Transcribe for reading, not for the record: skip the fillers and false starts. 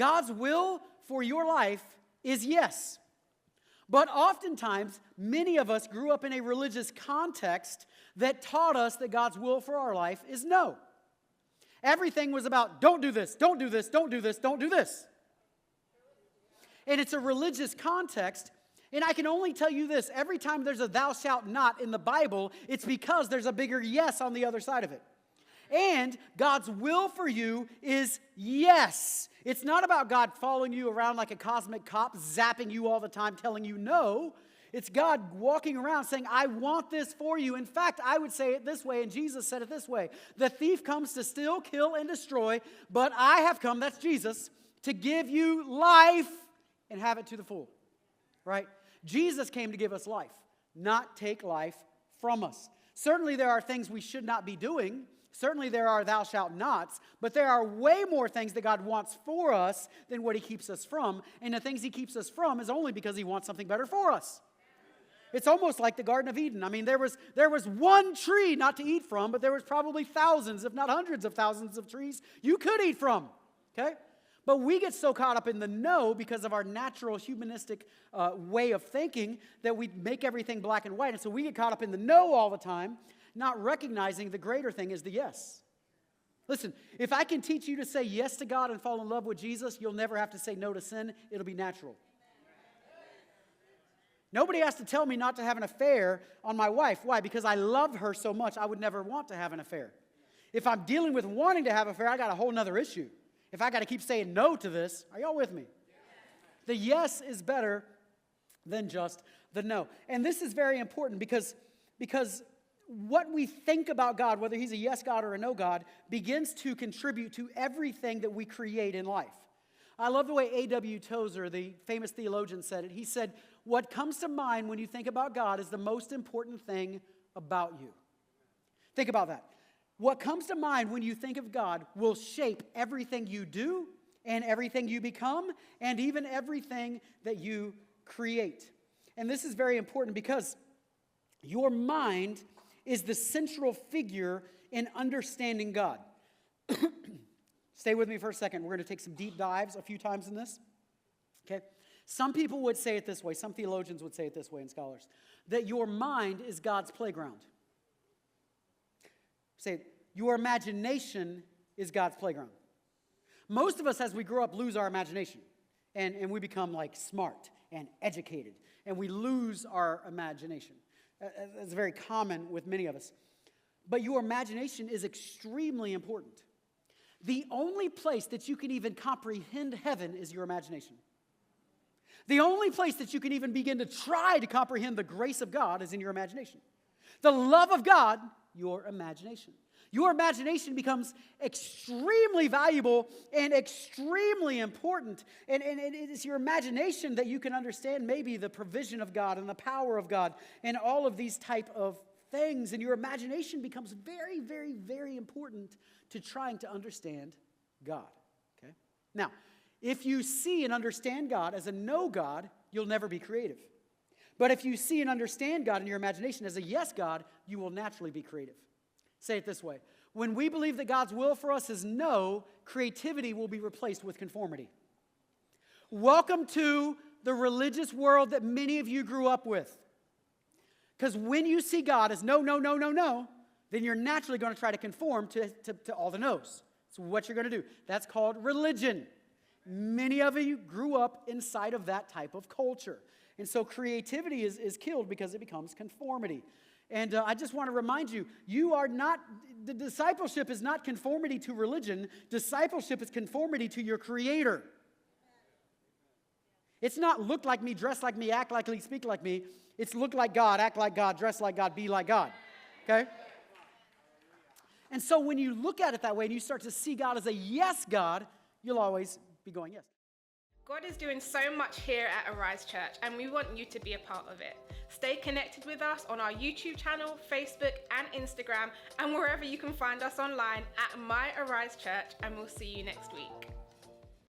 God's will for your life is yes. But oftentimes, many of us grew up in a religious context that taught us that God's will for our life is no. Everything was about, don't do this, don't do this, don't do this, don't do this. And it's a religious context. And I can only tell you this, every time there's a thou shalt not in the Bible, it's because there's a bigger yes on the other side of it. And God's will for you is yes. It's not about God following you around like a cosmic cop, zapping you all the time, telling you no. It's God walking around saying, I want this for you. In fact, I would say it this way, and Jesus said it this way. The thief comes to steal, kill, and destroy, but I have come, that's Jesus, to give you life and have it to the full. Right? Jesus came to give us life, not take life from us. Certainly there are things we should not be doing. Certainly there are thou shalt nots, but there are way more things that God wants for us than what he keeps us from. And the things he keeps us from is only because he wants something better for us. It's almost like the Garden of Eden. I mean, there was one tree not to eat from, but there was probably thousands, if not hundreds of thousands of trees you could eat from. Okay? But we get so caught up in the no because of our natural humanistic way of thinking that we make everything black and white. And so we get caught up in the no all the time, not recognizing the greater thing is the yes. Listen, if I can teach you to say yes to God and fall in love with Jesus, you'll never have to say no to sin. It'll be natural. Nobody has to tell me not to have an affair on my wife. Why? Because I love her so much, I would never want to have an affair. If I'm dealing with wanting to have an affair, I got a whole other issue. If I got to keep saying no to this, are y'all with me? The yes is better than just the no. And this is very important because what we think about God, whether he's a yes God or a no God, begins to contribute to everything that we create in life. I love the way A.W. Tozer, the famous theologian, said it. He said, what comes to mind when you think about God is the most important thing about you. Think about that. What comes to mind when you think of God will shape everything you do and everything you become and even everything that you create. And this is very important because your mind is the central figure in understanding God. Stay with me for a second. We're going to take some deep dives a few times in this. Okay? Some people would say it this way. Some theologians would say it this way, and scholars. That your mind is God's playground. Say it. Your imagination is God's playground. Most of us, as we grow up, lose our imagination. And we become like smart and educated. And we lose our imagination. That's very common with many of us. But your imagination is extremely important. The only place that you can even comprehend heaven is your imagination. The only place that you can even begin to try to comprehend the grace of God is in your imagination. The love of God, your imagination. Your imagination becomes extremely valuable and extremely important. And it is your imagination that you can understand maybe the provision of God and the power of God and all of these type of things. And your imagination becomes very, very, very important to trying to understand God. Okay? Now, if you see and understand God as a no God, you'll never be creative. But if you see and understand God in your imagination as a yes God, you will naturally be creative. Say it this way. When we believe that God's will for us is no, creativity will be replaced with conformity. Welcome to the religious world that many of you grew up with. Because when you see God as no, no, no, no, no, then you're naturally going to try to conform to all the no's. It's what you're going to do. That's called religion. Many of you grew up inside of that type of culture. And so creativity is killed because it becomes conformity. And I just want to remind you, the discipleship is not conformity to religion. Discipleship is conformity to your Creator. It's not look like me, dress like me, act like me, speak like me. It's look like God, act like God, dress like God, be like God. Okay? And so when you look at it that way and you start to see God as a yes God, you'll always be going yes. God is doing so much here at Arise Church, and we want you to be a part of it. Stay connected with us on our YouTube channel, Facebook, and Instagram, and wherever you can find us online at My Arise Church, and we'll see you next week.